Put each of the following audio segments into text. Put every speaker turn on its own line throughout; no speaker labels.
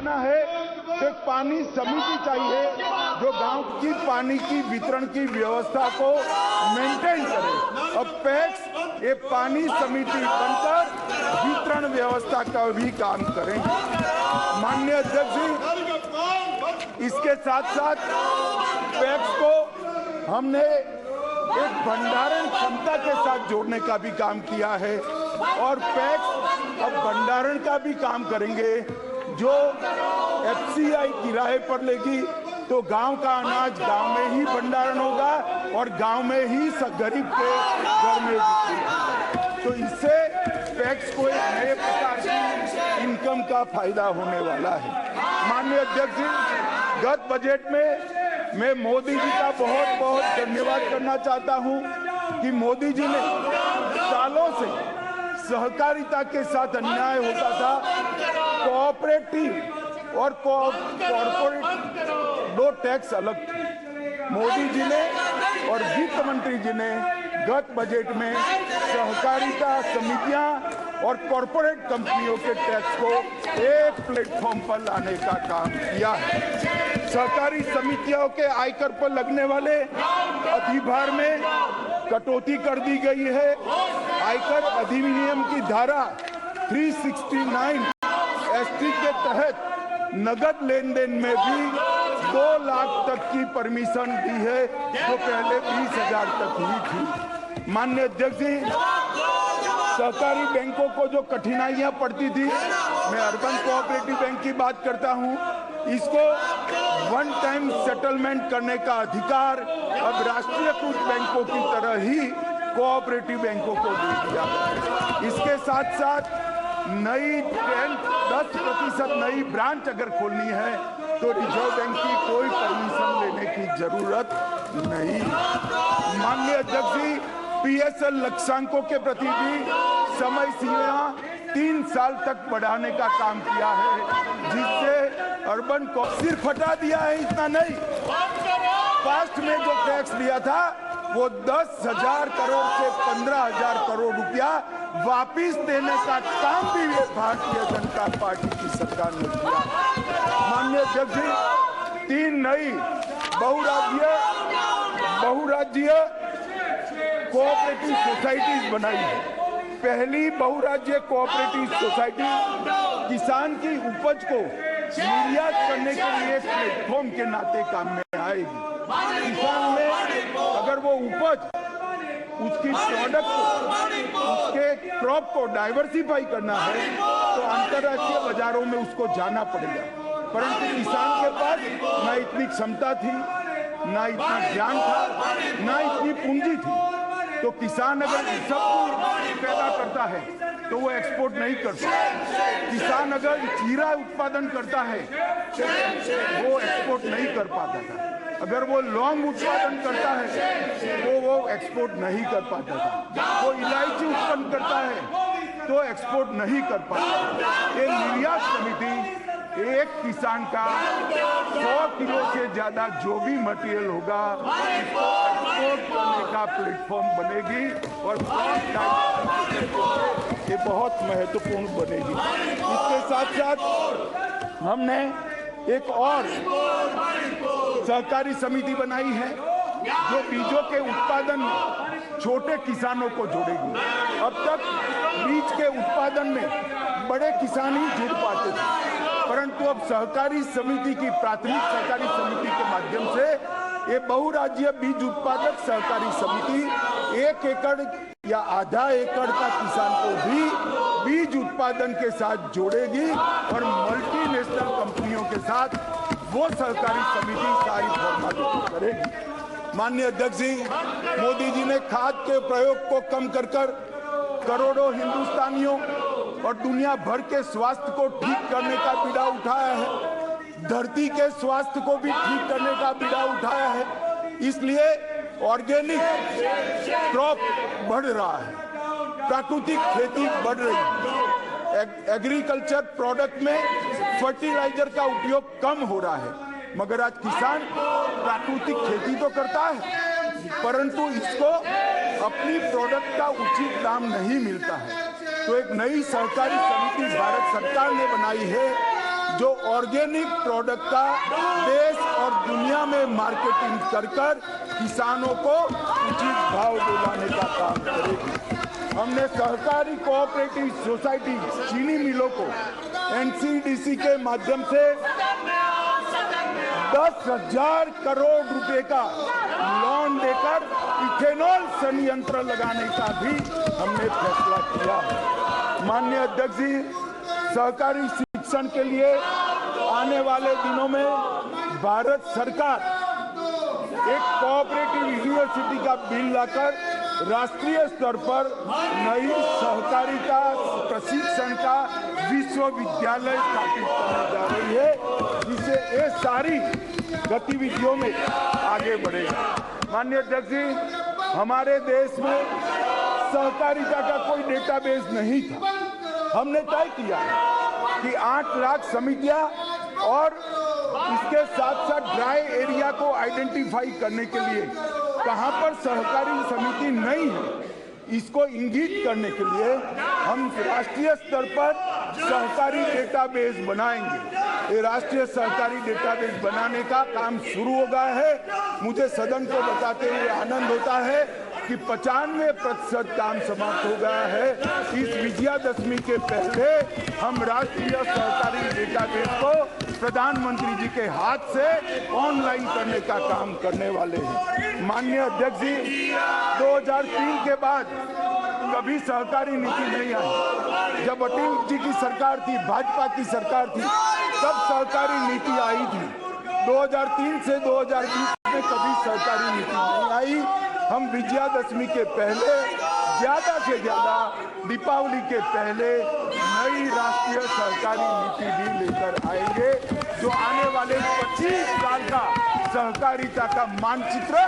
करना है तो एक पानी समिति चाहिए जो गांव की पानी की वितरण की व्यवस्था को मेंटेन करे। अब पैक्स ये पानी समिति बनकर वितरण व्यवस्था का भी काम करेंगे। माननीय अध्यक्ष जी, इसके साथ साथ पैक्स को हमने एक भंडारण क्षमता के साथ जोड़ने का भी काम किया है और पैक्स अब भंडारण का भी काम करेंगे। जो एफसीआई किराए पर लेगी तो गांव का अनाज गांव में ही भंडारण होगा और गांव में ही गरीब के घर में बिकेगा। तो इससे पैक्स को एक नए प्रकार की इनकम का फायदा होने वाला है। माननीय अध्यक्ष जी, गत बजट में मैं मोदी जी का बहुत बहुत धन्यवाद करना चाहता हूं कि मोदी जी ने सालों से सहकारिता के साथ अन्याय होता था, कोऑपरेटिव और कॉर्पोरेट दो टैक्स अलग थे। मोदी जी ने और वित्त मंत्री जी ने गत बजट में सहकारिता समितियां और कॉर्पोरेट कंपनियों के टैक्स को एक प्लेटफॉर्म पर लाने का काम किया है। सहकारी समितियों के आयकर पर लगने वाले अधिभार में कटौती कर दी गई है। आयकर अधिनियम की धारा 369 एसटी के तहत नगद लेन देन में भी 2 लाख तक की परमिशन दी है, जो पहले 20,000 तक हुई थी। माननीय अध्यक्ष जी, सहकारी बैंकों को जो कठिनाइयां पड़ती थी, मैं अर्बन कोऑपरेटिव बैंक की बात करता हूं, इसको वन टाइम सेटलमेंट करने का अधिकार अब राष्ट्रीयकृत बैंकों की तरह ही कोऑपरेटिव बैंकों को दे दिया। इसके साथ साथ नई 10% नई ब्रांच अगर खोलनी है तो रिजर्व बैंक की कोई परमिशन लेने की जरूरत नहीं। माननीय अध्यक्ष जी, पीएसएल लक्ष्यांकों के प्रति भी समय सीमा 3 साल तक बढ़ाने का काम किया है, जिससे अर्बन को सिर्फ हटा दिया है, इतना नहीं, पास्ट में जो टैक्स लिया था वो 10,000 करोड़ से 15,000 करोड़ रुपया वापिस देने का काम भी ये भारतीय जनता पार्टी की सरकार ने किया। माननीय अध्यक्ष जी, 3 नई बहुराज्यीय कोऑपरेटिव सोसाइटीज बनाई है। पहली बहुराज्यीय कोऑपरेटिव सोसाइटी किसान की उपज को निर्यात करने के लिए प्लेटफॉर्म के नाते काम में आएगी। किसान में अगर वो उपज, उसकी प्रोडक्ट को, उसके क्रॉप को डाइवर्सिफाई करना है तो अंतर्राष्ट्रीय बाजारों में उसको जाना पड़ेगा, परंतु किसान के पास न इतनी क्षमता थी, न इतना ज्ञान था, न इतनी पूंजी थी। तो किसान अगर सब पैदा करता है तो वो एक्सपोर्ट नहीं कर सकता। किसान अगर जीरा उत्पादन करता है तो वो एक्सपोर्ट नहीं कर पाता था। अगर वो लौंग उत्पादन करता है तो वो एक्सपोर्ट नहीं कर पाता था। वो इलायची उत्पन्न करता है तो एक्सपोर्ट नहीं कर पाता। ये निर्यात समिति एक किसान का 100 किलो से ज्यादा जो भी मटेरियल होगा इसको एक्सपोर्ट करने का प्लेटफॉर्म बनेगी और ये बहुत महत्वपूर्ण बनेगी। इसके साथ साथ हमने एक और सहकारी समिति बनाई है जो बीजों के उत्पादन में छोटे किसानों को जोड़ेगी। अब तक बीज के उत्पादन में बड़े किसान ही जुड़ पाते थे, परंतु अब सहकारी समिति की प्राथमिक सहकारी समिति के माध्यम से ये बहुराज्यीय बीज उत्पादक सहकारी समिति 1 एकड़ या आधा एकड़ का किसान को भी बीज उत्पादन के साथ जोड़ेगी और मल्टीनेशनल कंपनियों के साथ वो सहकारी समिति सारी फॉर्मेलिटी करेगी। माननीय अध्यक्ष जी, मोदी जी ने खाद के प्रयोग को कम कर करोड़ों हिंदुस्तानियों और दुनिया भर के स्वास्थ्य को ठीक करने का बीड़ा उठाया है। धरती के स्वास्थ्य को भी ठीक करने का बीड़ा उठाया है। इसलिए ऑर्गेनिक क्रॉप बढ़ रहा है, प्राकृतिक खेती बढ़ रही है, एग्रीकल्चर प्रोडक्ट में फर्टिलाइजर का उपयोग कम हो रहा है। मगर आज किसान प्राकृतिक खेती तो करता है, परंतु इसको अपनी प्रोडक्ट का उचित दाम नहीं मिलता है। तो एक नई सहकारी समिति भारत सरकार ने बनाई है जो ऑर्गेनिक प्रोडक्ट का देश और दुनिया में मार्केटिंग कर किसानों को उचित भाव दिलाने का काम करेगी। हमने सहकारी कोऑपरेटिव सोसाइटी चीनी मिलों को एनसीडीसी के माध्यम से 10,000 करोड़ रुपए का लोन देकर इथेनॉल संयंत्र लगाने का भी हमने फैसला किया। माननीय अध्यक्ष जी, सहकारी शिक्षण के लिए आने वाले दिनों में भारत सरकार एक कोऑपरेटिव यूनिवर्सिटी का बिल लाकर राष्ट्रीय स्तर पर नई सहकारिता प्रशिक्षण का विश्वविद्यालय स्थापित करने जा रही है, जिससे ये सारी गतिविधियों में आगे बढ़ेगा। माननीय अध्यक्ष जी, हमारे देश में सहकारिता का कोई डेटाबेस नहीं था। हमने तय किया कि 8 लाख समितियां और इसके साथ साथ ड्राई एरिया को आइडेंटिफाई करने के लिए कहां पर सहकारी समिति नहीं है, इसको इंगित करने के लिए हम राष्ट्रीय स्तर पर सहकारी डेटाबेस बनाएंगे। ये राष्ट्रीय सहकारी डेटाबेस बनाने का काम शुरू हो गया है। मुझे सदन को बताते हुए आनंद होता है कि 95% काम समाप्त हो गया है। इस विजयादशमी के पहले हम राष्ट्रीय सहकारी डेटाबेस को प्रधानमंत्री जी के हाथ से ऑनलाइन करने का काम करने वाले हैं। माननीय अध्यक्ष जी, 2003 के बाद कभी सहकारी नीति नहीं आई। जब अटल जी की सरकार थी, भाजपा की सरकार थी, तब सहकारी नीति आई थी। 2003 से 2020 में कभी सहकारी नीति नहीं आई। हम विजयादशमी के पहले ज्यादा से ज्यादा दीपावली के पहले नई राष्ट्रीय सहकारी नीति भी लेकर आएंगे, जो आने वाले 25 साल का सहकारिता का मानचित्र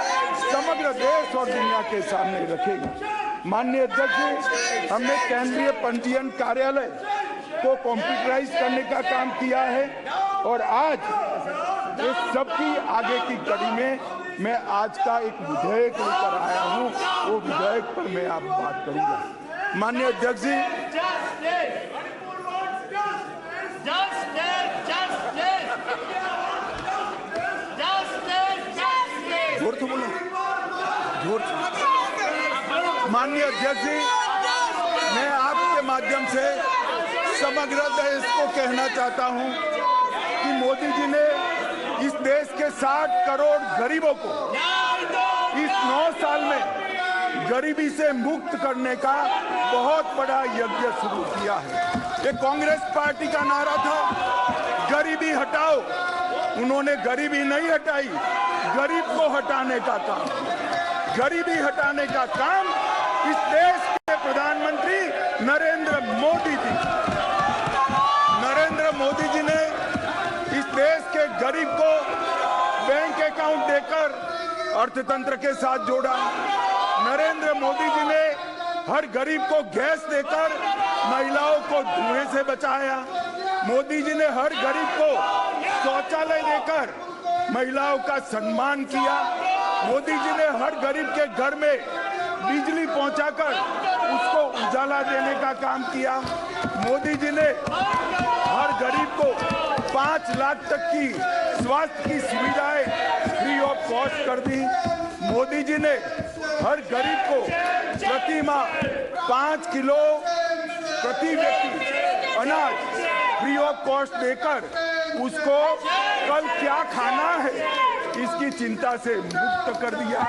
समग्र देश और दुनिया के सामने रखेगा। माननीय अध्यक्ष जी, हमने केंद्रीय पंजीयन कार्यालय को कंप्यूटराइज करने का काम किया है और आज इस सबकी आगे की कड़ी में मैं आज का एक विधेयक लेकर आया हूं। वो विधेयक पर मैं आप बात करूंगा। माननीय अध्यक्ष जी, जोर तो बोलो, जोर। माननीय अध्यक्ष जी, मैं आपके माध्यम से समग्र देश को कहना चाहता हूं कि मोदी जी ने इस देश के 60 करोड़ गरीबों को इस 9 साल में गरीबी से मुक्त करने का बहुत बड़ा यज्ञ शुरू किया है। ये कांग्रेस पार्टी का नारा था, गरीबी हटाओ। उन्होंने गरीबी नहीं हटाई, गरीब को हटाने का काम। गरीबी हटाने का काम इस देश के प्रधानमंत्री नरेंद्र मोदी जी। नरेंद्र मोदी जी ने इस देश के गरीब को बैंक अकाउंट देकर अर्थतंत्र के साथ जोड़ा। नरेंद्र मोदी जी ने हर गरीब को गैस देकर महिलाओं को धुएं से बचाया। मोदी जी ने हर गरीब को शौचालय देकर महिलाओं का सम्मान किया। मोदी जी ने हर गरीब के घर में बिजली पहुंचाकर उसको उजाला देने का काम किया। मोदी जी ने हर गरीब को 5 लाख तक की स्वास्थ्य की सुविधाएं फ्री ऑफ कॉस्ट कर दी। मोदी जी ने हर गरीब को प्रति माह 5 किलो प्रति व्यक्ति अनाज फ्री ऑफ कॉस्ट देकर उसको कल क्या खाना है इसकी चिंता से मुक्त कर दिया।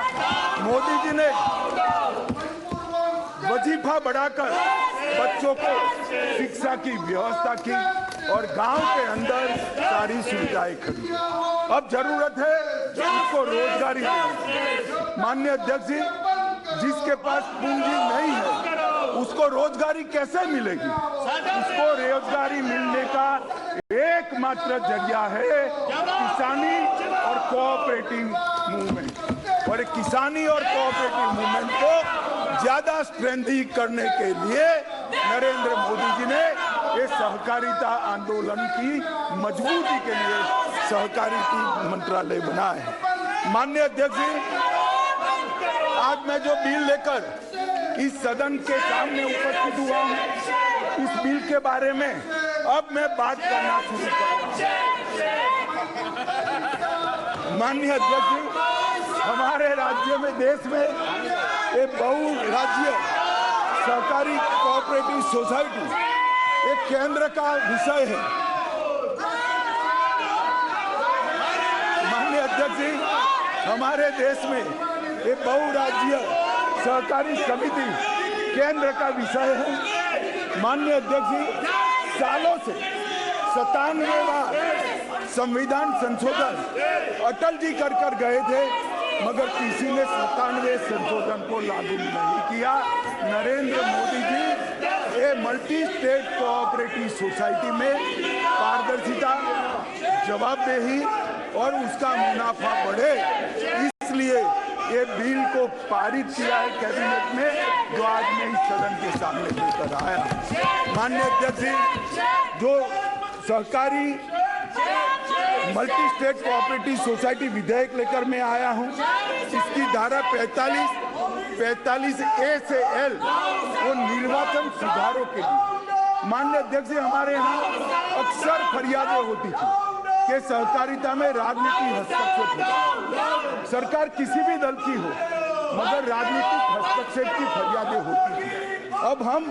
मोदी जी ने वजीफा बढ़ाकर बच्चों को शिक्षा की व्यवस्था की और गांव के अंदर सारी सुविधाएं खरीदी। अब जरूरत है उसको रोजगारी देने। माननीय अध्यक्ष जी, जिसके पास पूंजी नहीं है उसको रोजगारी कैसे मिलेगी? उसको रोजगारी मिलने का एकमात्र जरिया है किसानी और कोऑपरेटिव मूवमेंट। और किसानी और कोऑपरेटिव मूवमेंट को ज्यादा स्ट्रेंथी करने के लिए नरेंद्र मोदी जी ने ये सहकारिता आंदोलन की मजबूती के लिए सहकारिता मंत्रालय बनाया है। माननीय अध्यक्ष जी, आज मैं जो बिल लेकर इस सदन के सामने उपस्थित हुआ हूं, इस बिल के बारे में अब मैं बात करना शुरू करूंगा। माननीय अध्यक्ष जी, हमारे राज्य में, देश में एक बहुराज्य सहकारी कोऑपरेटिव सोसाइटी एक केंद्र का विषय है। माननीय अध्यक्ष जी, हमारे देश में एक बहुराज्य सहकारी समिति केंद्र का विषय है। माननीय अध्यक्ष जी, सालों से 97वां संविधान संशोधन अटल जी कर गए थे, मगर किसी ने 97वें संशोधन को लागू नहीं किया। नरेंद्र मोदी जी ये मल्टी स्टेट कोऑपरेटिव सोसाइटी में पारदर्शिता, जवाबदेही और उसका मुनाफा बढ़े, इसलिए ये बिल को पारित किया है कैबिनेट में, जो आज मैं इस सदन के सामने लेकर आया। माननीय अध्यक्ष जी, जो सहकारी मल्टी स्टेट कोऑपरेटिव सोसाइटी विधेयक लेकर मैं आया हूं, इसकी धारा 45A से L वो निर्वाचन सुधारों के लिए। माननीय अध्यक्ष जी, हमारे यहाँ अक्सर फरियादें होती थी कि सहकारिता में राजनीति हस्तक्षेप होता, सरकार किसी भी दल की हो, मगर राजनीतिक हस्तक्षेप की फरियादें होती थी। अब हम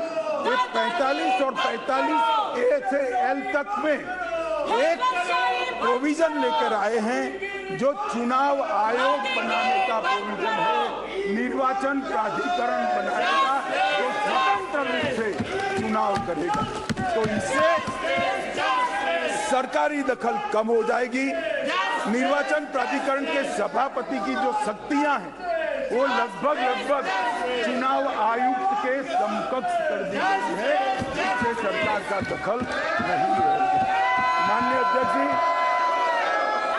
एक 45 और 45A से L तक में एक प्रोविजन लेकर आए हैं, जो चुनाव आयोग बनाने का प्रोविजन है, निर्वाचन प्राधिकरण बनाएगा जो स्वतंत्र रूप से चुनाव करेगा। तो इससे सरकारी दखल कम हो जाएगी। निर्वाचन प्राधिकरण के सभापति की जो शक्तियां हैं वो लगभग चुनाव आयुक्त के समकक्ष कर दी गई है, इससे सरकार का दखल नहीं रहेगा। माननीय अध्यक्ष जी,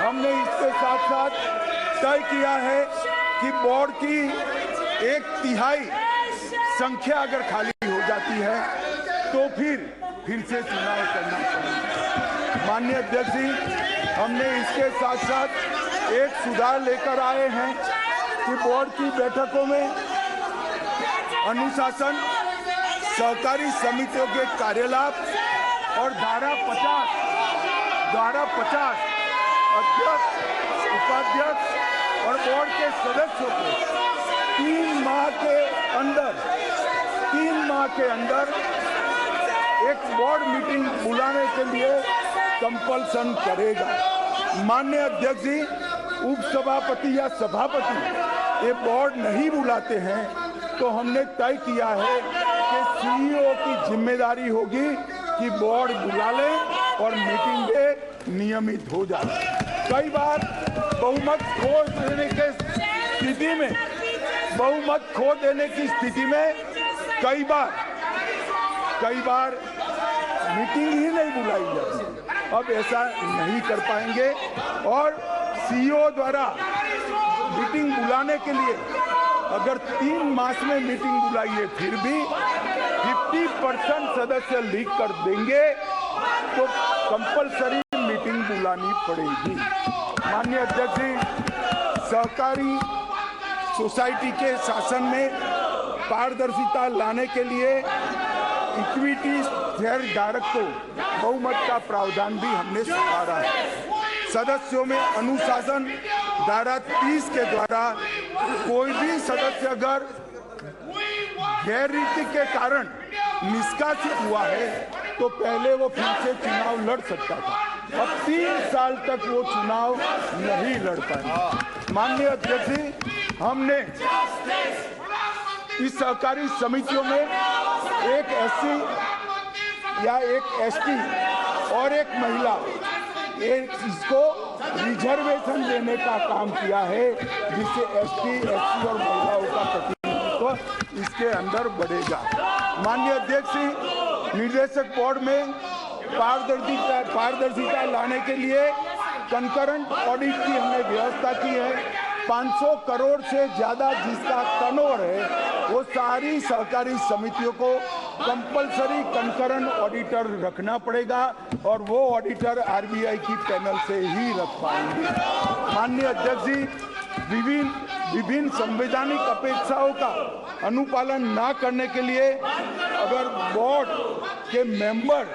हमने इसके साथ साथ तय किया है कि बोर्ड की 1/3 संख्या अगर खाली हो जाती है तो फिर से चुनाव करना पड़ेगा। माननीय अध्यक्ष जी, हमने इसके साथ साथ एक सुधार लेकर आए हैं कि बोर्ड की बैठकों में अनुशासन, सहकारी समितियों के कार्यलाभ और धारा 50 अध्यक्ष, उपाध्यक्ष और बोर्ड के सदस्यों को 3 माह के अंदर एक बोर्ड मीटिंग बुलाने के लिए कंपल्सन करेगा। माननीय अध्यक्ष जी, उपसभापति या सभापति ये बोर्ड नहीं बुलाते हैं तो हमने तय किया है कि CEO की जिम्मेदारी होगी कि बोर्ड बुला ले और मीटिंग में नियमित हो जाए। कई बार बहुमत खो देने की स्थिति में कई बार मीटिंग ही नहीं बुलाई जाती। अब ऐसा नहीं कर पाएंगे और CEO द्वारा मीटिंग बुलाने के लिए अगर 3 मास में मीटिंग बुलाइए फिर भी 50% सदस्य लीक कर देंगे तो कंपलसरी मीटिंग बुलानी पड़ेगी। माननीय अध्यक्ष जी, सहकारी सोसाइटी के शासन में पारदर्शिता लाने के लिए इक्विटी शेयर धारक को बहुमत का प्रावधान भी हमने स्वीकारा है। सदस्यों में अनुशासन धारा 30 के द्वारा कोई भी सदस्य अगर गैर रीति के कारण निष्कासित हुआ है तो पहले वो फिर से चुनाव लड़ सकता था, अब 3 साल तक वो चुनाव नहीं लड़ पाएगा। माननीय अध्यक्ष जी, हमने इस सहकारी समितियों में एक SC या एक ST और एक महिला इसको रिजर्वेशन देने का काम किया है, जिससे ST, SC और महिलाओं का प्रतिनिधित्व इसके अंदर बढ़ेगा। माननीय अध्यक्ष जी, निर्देशक बोर्ड में पारदर्शिता लाने के लिए कंकरेंट ऑडिट की हमने व्यवस्था की है। 500 करोड़ से ज्यादा जिसका टर्नओवर है वो सारी सहकारी समितियों को कंपलसरी कंकरेंट ऑडिटर रखना पड़ेगा और वो ऑडिटर RBI की पैनल से ही रख पाएंगे। माननीय अध्यक्ष जी, विभिन्न संवैधानिक अपेक्षाओं का अनुपालन न करने के लिए अगर बोर्ड के मेंबर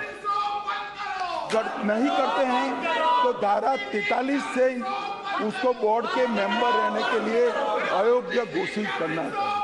नहीं करते हैं तो धारा 43 से उसको बोर्ड के मेंबर रहने के लिए अयोग्य घोषित करना है।